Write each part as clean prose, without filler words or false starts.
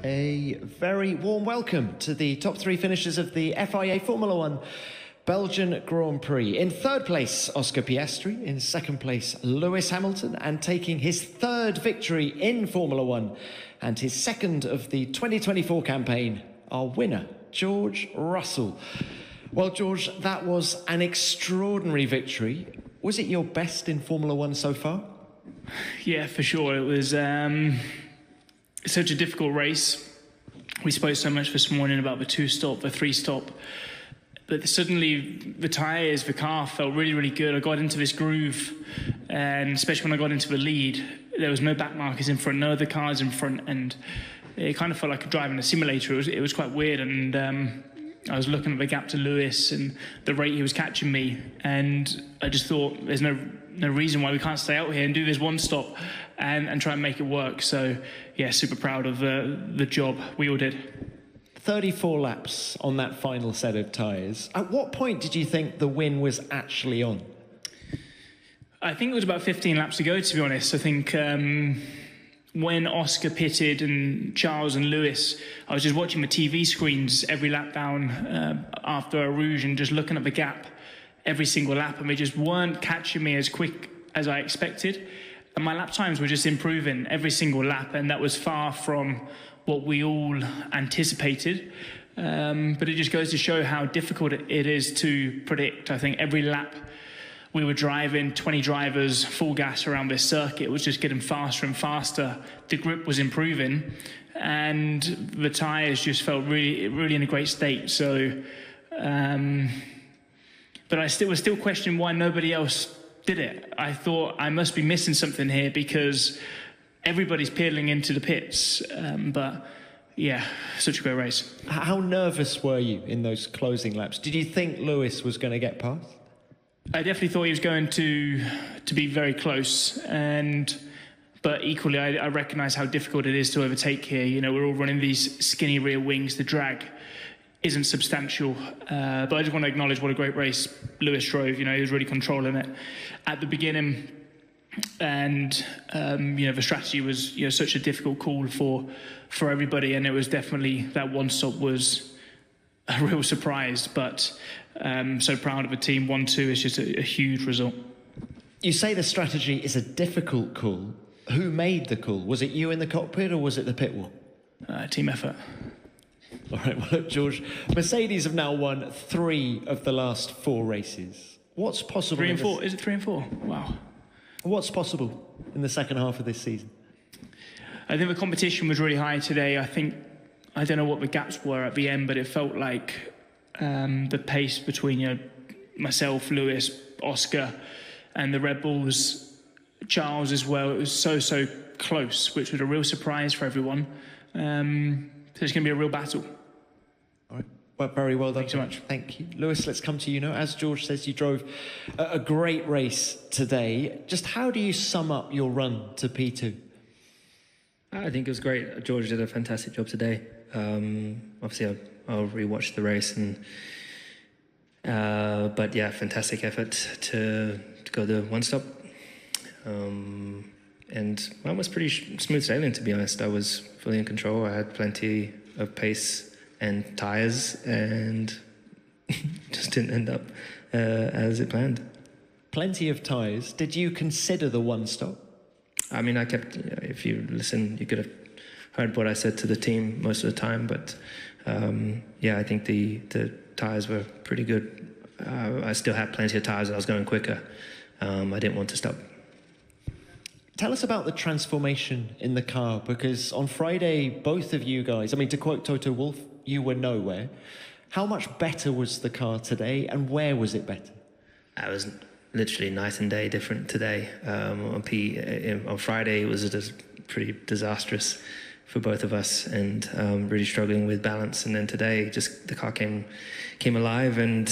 A very warm welcome to the top three finishers of the FIA Formula One Belgian Grand Prix. In third place, Oscar Piastri. In second place, Lewis Hamilton. And taking his third victory in Formula One and his second of the 2024 campaign, our winner, George Russell. Well, George, that was an extraordinary victory. Was it your best in Formula One so far? Yeah, for sure. It was such a difficult race. We spoke so much this morning about the two-stop, the three-stop, but suddenly the tyres, the car felt really, really good. I got into this groove, and especially when I got into the lead, there was no back markers in front, no other cars in front, and it kind of felt like driving a simulator. It was quite weird, and I was looking at the gap to Lewis and the rate he was catching me, and I just thought there's no reason why we can't stay out here and do this one stop and try and make it work. So yeah, super proud of the job we all did. 34 laps on that final set of tyres. At what point did you think the win was actually on? I think it was about 15 laps to go, to be honest. I think when Oscar pitted and Charles and Lewis, I was just watching the TV screens every lap down after a Rouge and just looking at the gap every single lap, and they just weren't catching me as quick as I expected. And my lap times were just improving every single lap, and that was far from what we all anticipated. But it just goes to show how difficult it is to predict. I think every lap we were driving, 20 drivers, full gas around this circuit. It was just getting faster and faster. The grip was improving, and the tyres just felt really, really in a great state. So, but I was still questioning why nobody else did it. I thought I must be missing something here because everybody's pedaling into the pits. But yeah, such a great race. How nervous were you in those closing laps? Did you think Lewis was going to get past? I definitely thought he was going to be very close, but equally I recognise how difficult it is to overtake here. You know, we're all running these skinny rear wings. The drag isn't substantial, but I just want to acknowledge what a great race Lewis drove. You know, he was really controlling it at the beginning, and you know, the strategy was, you know, such a difficult call for everybody, and it was definitely that one stop was a real surprise. But so proud of the team. 1-2 is just a huge result. You say the strategy is a difficult call. Who made the call? Was it you in the cockpit or was it the pit wall? Team effort. All right, well, look, George, Mercedes have now won 3 of the last 4 races. What's possible? 3 and 4? Is it 3 and 4? Wow. What's possible in the second half of this season? I think the competition was really high today. I don't know what the gaps were at the end, but it felt like the pace between, you know, myself, Lewis, Oscar, and the Red Bulls, Charles as well. It was so close, which was a real surprise for everyone. So it's going to be a real battle. All right. Well, very well done. Thanks so much. Thank you. Lewis, let's come to you now. As George says, you drove a great race today. Just how do you sum up your run to P2? I think it was great. George did a fantastic job today. Obviously, I'll rewatch the race, but yeah, fantastic effort to go the one stop. And mine was pretty smooth sailing, to be honest. I was fully in control. I had plenty of pace and tyres, and just didn't end up as it planned. Plenty of tyres. Did you consider the one stop? I mean, I kept, you know, if you listen, you could have heard what I said to the team most of the time, but yeah, I think the tyres were pretty good. I still had plenty of tyres. I was going quicker. I didn't want to stop. Tell us about the transformation in the car, because on Friday, both of you guys, I mean, to quote Toto Wolff, you were nowhere. How much better was the car today, and where was it better? I was literally night and day different today. On Friday, it was just pretty disastrous for both of us, and really struggling with balance. And then today, just the car came alive, and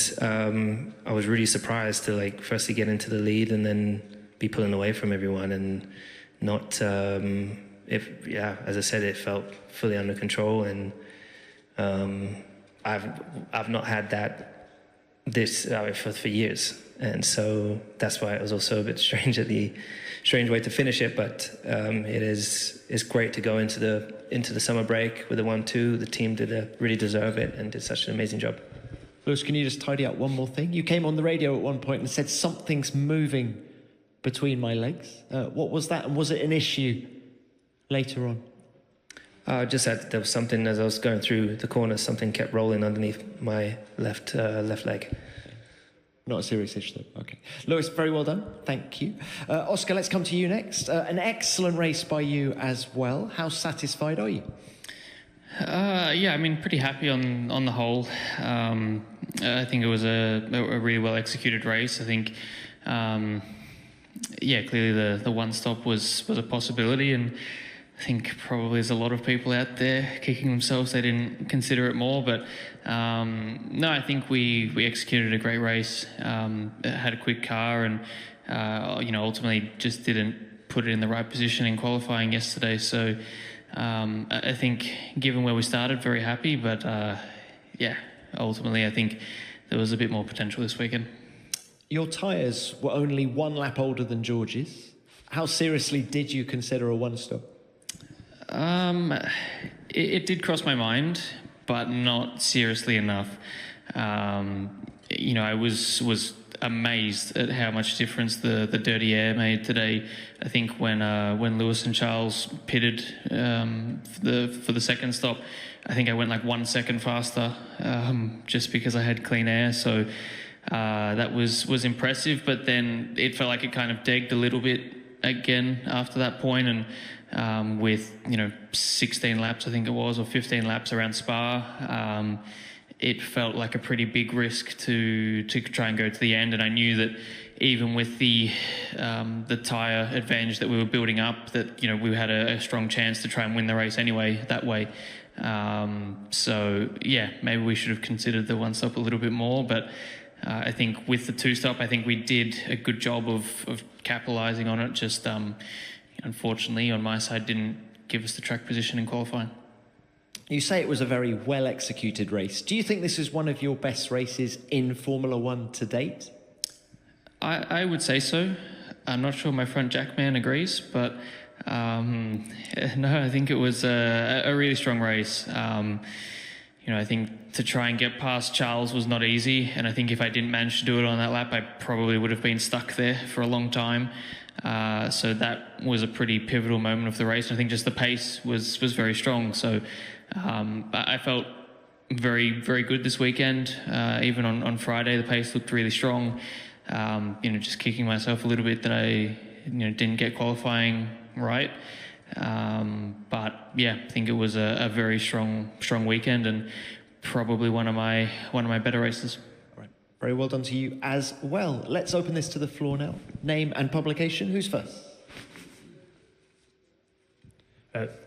I was really surprised to, like, firstly get into the lead and then be pulling away from everyone, and not as I said, it felt fully under control. And I've not had this for years, and so that's why it was also a bit strange way to finish it. But it's great to go into the summer break with a 1-2. The team really deserve it and did such an amazing job. Lewis, can you just tidy up one more thing? You came on the radio at one point and said something's moving between my legs. What was that, and was it an issue later on? Just that there was something as I was going through the corner, something kept rolling underneath my left leg. Not a serious issue, though. Okay. Lewis, very well done. Thank you. Oscar, let's come to you next. An excellent race by you as well. How satisfied are you? Yeah, I mean, pretty happy on the whole. I think it was a really well executed race. I think, clearly the one stop was a possibility, and I think probably there's a lot of people out there kicking themselves they didn't consider it more. But no, I think we executed a great race. Had a quick car, and ultimately just didn't put it in the right position in qualifying yesterday. So I think, given where we started, very happy. But ultimately I think there was a bit more potential this weekend. Your tyres were only one lap older than George's. How seriously did you consider a one-stop? It did cross my mind, but not seriously enough. I was amazed at how much difference the dirty air made today. I think when Lewis and Charles pitted for the second stop, I think I went like 1 second faster just because I had clean air. So that was impressive. But then it felt like it kind of degged a little bit again after that point, and with 16 laps I think it was, or 15 laps around Spa, it felt like a pretty big risk to try and go to the end. And I knew that even with the tyre advantage that we were building up, that we had a strong chance to try and win the race anyway that way. So yeah, maybe we should have considered the one stop a little bit more, but I think with the two stop, I think we did a good job of capitalising on it. Just unfortunately on my side didn't give us the track position in qualifying. You say it was a very well executed race. Do you think this is one of your best races in Formula One to date? I would say so. I'm not sure my front jackman agrees, but no, I think it was a really strong race. I think to try and get past Charles was not easy, and I think if I didn't manage to do it on that lap, I probably would have been stuck there for a long time. So that was a pretty pivotal moment of the race. I think just the pace was very strong. So I felt very, very good this weekend. Even on Friday, the pace looked really strong. Just kicking myself a little bit that I didn't get qualifying right. But yeah, I think it was a very strong weekend, and probably one of my better races. Right. Very well done to you as well. Let's open this to the floor now. Name and publication. Who's first?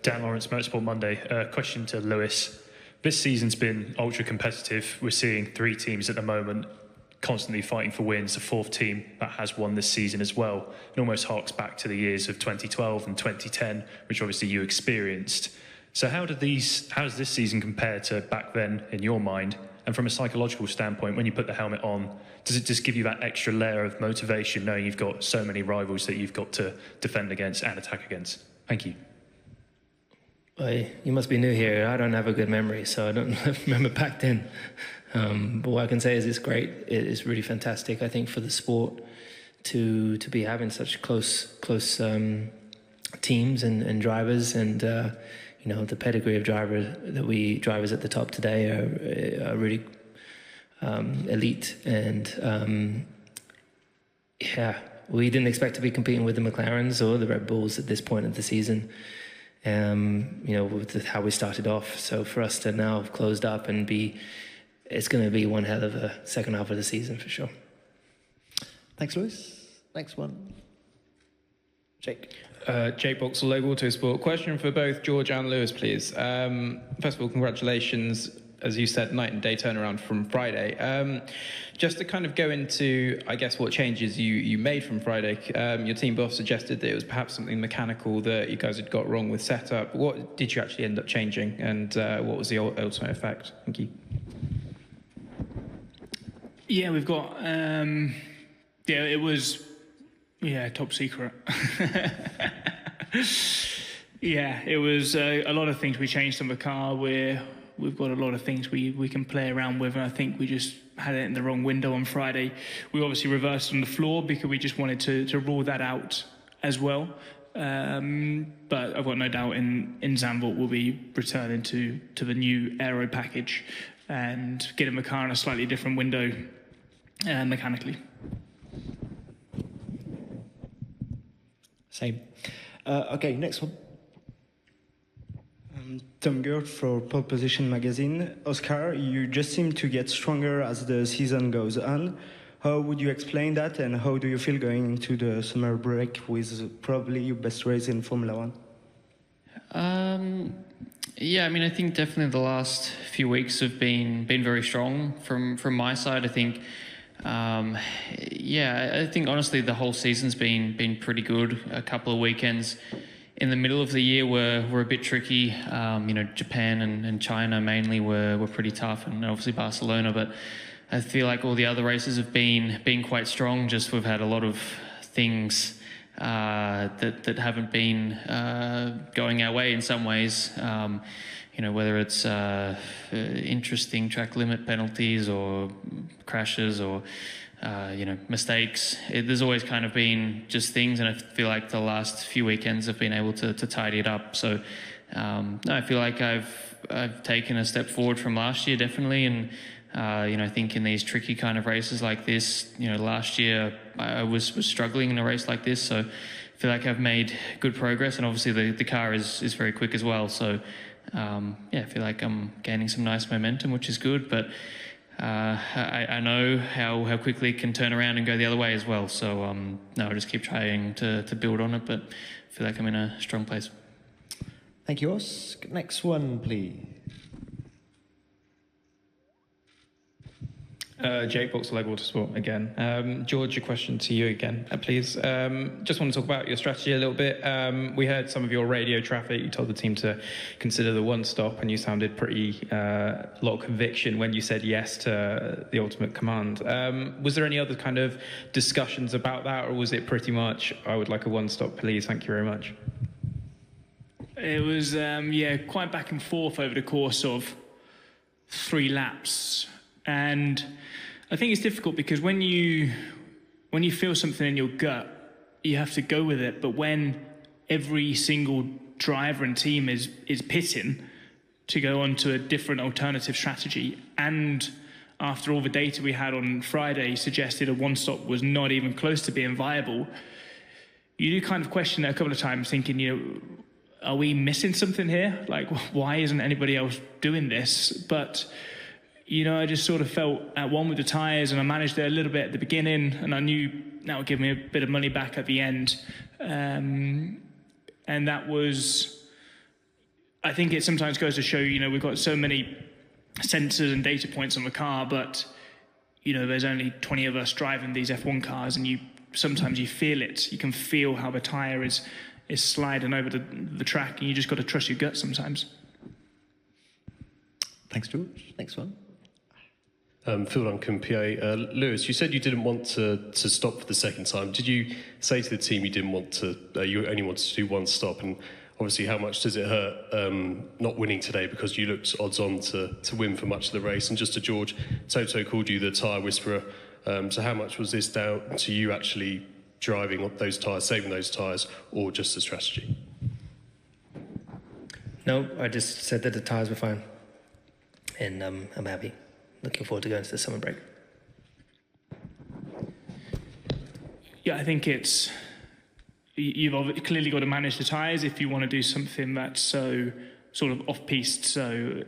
Dan Lawrence, Motorsport Monday. Question to Lewis. This season's been ultra competitive. We're seeing 3 teams at the moment constantly fighting for wins. The 4th team that has won this season as well. It almost harks back to the years of 2012 and 2010, which obviously you experienced. So how does this season compare to back then in your mind? And from a psychological standpoint, when you put the helmet on, does it just give you that extra layer of motivation knowing you've got so many rivals that you've got to defend against and attack against? Thank you. You must be new here. I don't have a good memory, so I don't remember back then. But what I can say is it's great. It is really fantastic, I think, for the sport to be having such close teams and drivers, and the pedigree of drivers at the top today are really elite. And we didn't expect to be competing with the McLarens or the Red Bulls at this point of the season. With how we started off. So for us to now have closed up and it's going to be one hell of a second half of the season for sure. Thanks, Lewis. Next one. Jake. Jake Boxall, Local Autosport. Question for both George and Lewis, please. First of all, congratulations. As you said, night and day turnaround from Friday. Just to kind of go into, I guess, what changes you made from Friday. Your team boss suggested that it was perhaps something mechanical that you guys had got wrong with setup. What did you actually end up changing, and what was the ultimate effect? Thank you. Yeah, we've got. It was. Yeah, top secret. Yeah, it was a lot of things we changed on the car. We've got a lot of things we can play around with, and I think we just had it in the wrong window on Friday. We obviously reversed on the floor because we just wanted to rule that out as well. But I've got no doubt in Zandvoort we'll be returning to the new aero package and getting the car in a slightly different window mechanically. Same. Okay, next one. Tom Gert for Pole Position magazine. Oscar, you just seem to get stronger as the season goes on. How would you explain that, and how do you feel going into the summer break with probably your best race in Formula One? Yeah, I mean, I think definitely the last few weeks have been very strong from my side. I think, I think honestly the whole season's been pretty good. A couple of weekends in the middle of the year were a bit tricky. Japan and China mainly were pretty tough, and obviously Barcelona. But I feel like all the other races have been quite strong. Just we've had a lot of things that haven't been going our way in some ways. Whether it's interesting track limit penalties or crashes or mistakes. There's always kind of been just things, and I feel like the last few weekends have been able to tidy it up. So I feel like I've taken a step forward from last year, definitely, and I think in these tricky kind of races like this, last year I was struggling in a race like this, so I feel like I've made good progress, and obviously the car is very quick as well. So I feel like I'm gaining some nice momentum, which is good, but I know how quickly it can turn around and go the other way as well. So I'll just keep trying to build on it, but I feel like I'm in a strong place. Thank you, Os. Next one, please. Jake Box, Leg Watersport again. George, a question to you again, please. Just want to talk about your strategy a little bit. We heard some of your radio traffic. You told the team to consider the one stop, and you sounded pretty lot of conviction when you said yes to the ultimate command. Was there any other kind of discussions about that, or was it pretty much, I would like a one stop, please, thank you very much? It was, quite back and forth over the course of 3 laps. And I think it's difficult because when you feel something in your gut, you have to go with it. But when every single driver and team is pitting to go on to a different alternative strategy, and after all the data we had on Friday suggested a one-stop was not even close to being viable, you do kind of question it a couple of times, thinking, are we missing something here? Like, why isn't anybody else doing this? But I just sort of felt at one with the tyres, and I managed it a little bit at the beginning, and I knew that would give me a bit of money back at the end. And that was, I think it sometimes goes to show, we've got so many sensors and data points on the car, but, there's only 20 of us driving these F1 cars, and sometimes you feel it. You can feel how the tyre is sliding over the track, and you just got to trust your gut sometimes. Thanks, George. Next one. Phil Duncan, PA. Lewis, you said you didn't want to stop for the second time. Did you say to the team you didn't want to? You only wanted to do one stop, and obviously, how much does it hurt not winning today, because you looked odds-on to win for much of the race? And just to George, Toto called you the tyre whisperer. So how much was this down to you actually driving those tyres, saving those tyres, or just the strategy? No, I just said that the tyres were fine, and I'm happy. Looking forward to going to the summer break. Yeah, I think you've clearly got to manage the tyres if you want to do something that's so sort of off-piste. So,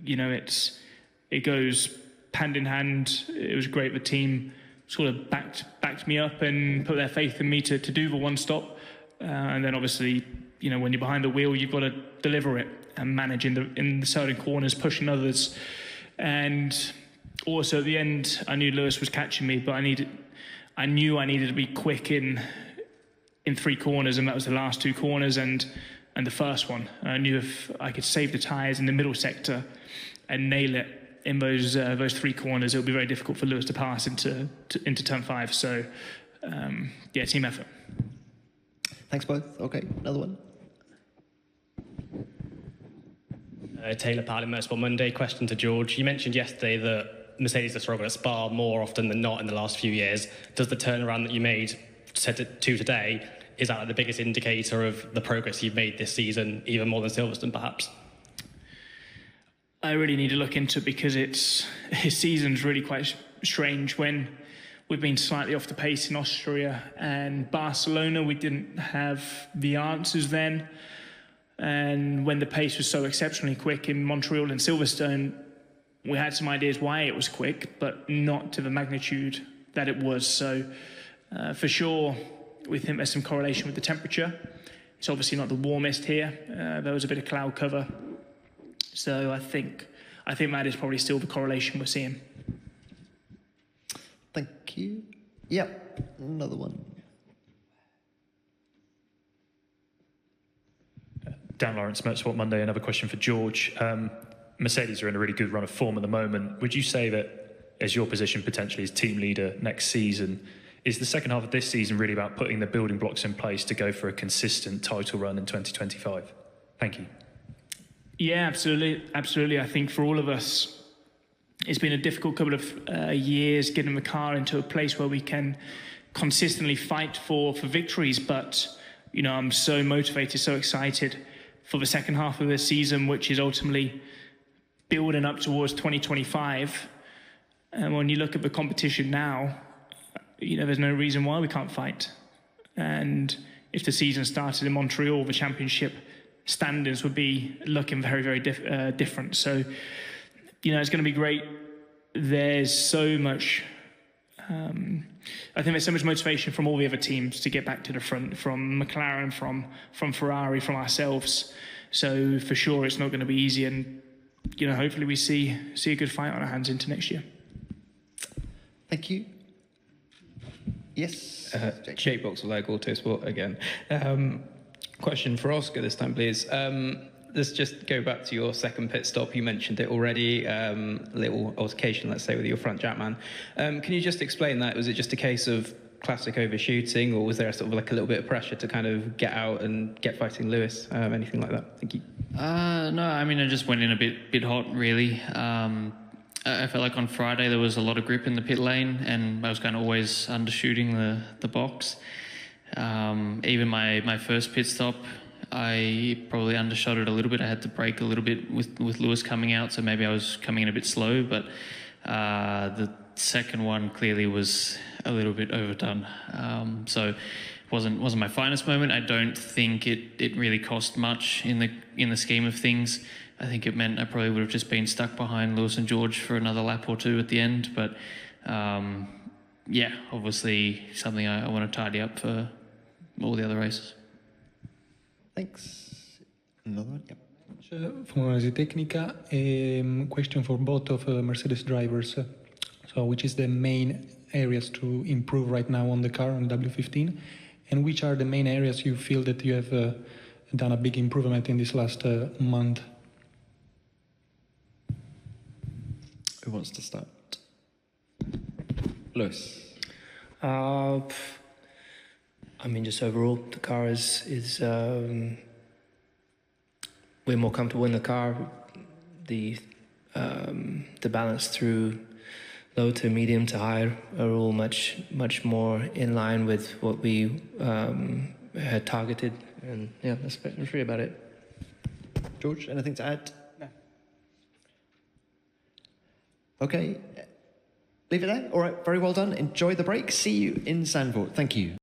it goes hand in hand. It was great. The team sort of backed me up and put their faith in me to do the one stop. And then obviously, when you're behind the wheel, you've got to deliver it and manage in the certain corners, pushing others. And also at the end, I knew Lewis was catching me, but I knew I needed to be quick in 3 corners, and that was the last 2 corners and the first one. And I knew if I could save the tyres in the middle sector and nail it, in those three corners, it'll be very difficult for Lewis to pass into turn 5. So, yeah, team effort. Thanks both. Okay, another one. Taylor Powell in Motorsport Monday. Question to George. You mentioned yesterday that Mercedes have struggled at Spa more often than not in the last few years. Does the turnaround that you made to today, is that like the biggest indicator of the progress you've made this season, even more than Silverstone perhaps? I really need to look into it because his season's really quite strange. When we've been slightly off the pace in Austria and Barcelona, we didn't have the answers then. And when the pace was so exceptionally quick in Montreal and Silverstone, we had some ideas why it was quick, but not to the magnitude that it was. So for sure, we think there's some correlation with the temperature. It's obviously not the warmest here. There was a bit of cloud cover. So I think that is probably still the correlation we're seeing. Thank you. Yep, another one. Dan Lawrence, Motorsport Monday. Another question for George. Mercedes are in a really good run of form at the moment. Would you say that, as your position potentially as team leader next season, is the second half of this season really about putting the building blocks in place to go for a consistent title run in 2025? Thank you. Yeah, absolutely. Absolutely. I think for all of us, it's been a difficult couple of years getting the car into a place where we can consistently fight for victories. But, you know, I'm so motivated, so excited for the second half of the season, which is ultimately building up towards 2025. And when you look at the competition now, you know, there's no reason why we can't fight. And if the season started in Montreal, the championship standings would be looking very, very different. So, you know, it's going to be great. There's so much, I think there's so much motivation from all the other teams to get back to the front, from McLaren, from Ferrari, from ourselves. So for sure, it's not going to be easy. And, you know, hopefully we see a good fight on our hands into next year. Thank you. Yes. J-Box Leg Autosport again. Question for Oscar this time, please. Let's just go back to your second pit stop. You mentioned it already, little altercation, let's say, with your front jack man. Can you just explain that? Was it just a case of classic overshooting, or was there sort of like a little bit of pressure to kind of get out and get fighting Lewis? Anything like that? Thank you. No, I mean, I just went in a bit hot, really. I felt like on Friday there was a lot of grip in the pit lane, and I was kind of always undershooting the box. Even my first pit stop, I probably undershot it a little bit. I had to brake a little bit with Lewis coming out, so maybe I was coming in a bit slow. But the second one clearly was a little bit overdone. So it wasn't my finest moment. I don't think it really cost much in the scheme of things. I think it meant I probably would have just been stuck behind Lewis and George for another lap or two at the end. But yeah, obviously something I want to tidy up for all the other races. Thanks. Another one? Yep. From Analisi Tecnica, question for both of Mercedes drivers. So which is the main areas to improve right now on the car, on the W15? And which are the main areas you feel that you have done a big improvement in this last month? Who wants to start? Lewis. I mean, just overall, the car is we're more comfortable in the car. The balance through low to medium to high are all much more in line with what we had targeted, and yeah, that's really about it. George, anything to add? No. Okay. Leave it there. All right. Very well done. Enjoy the break. See you in Zandvoort. Thank you.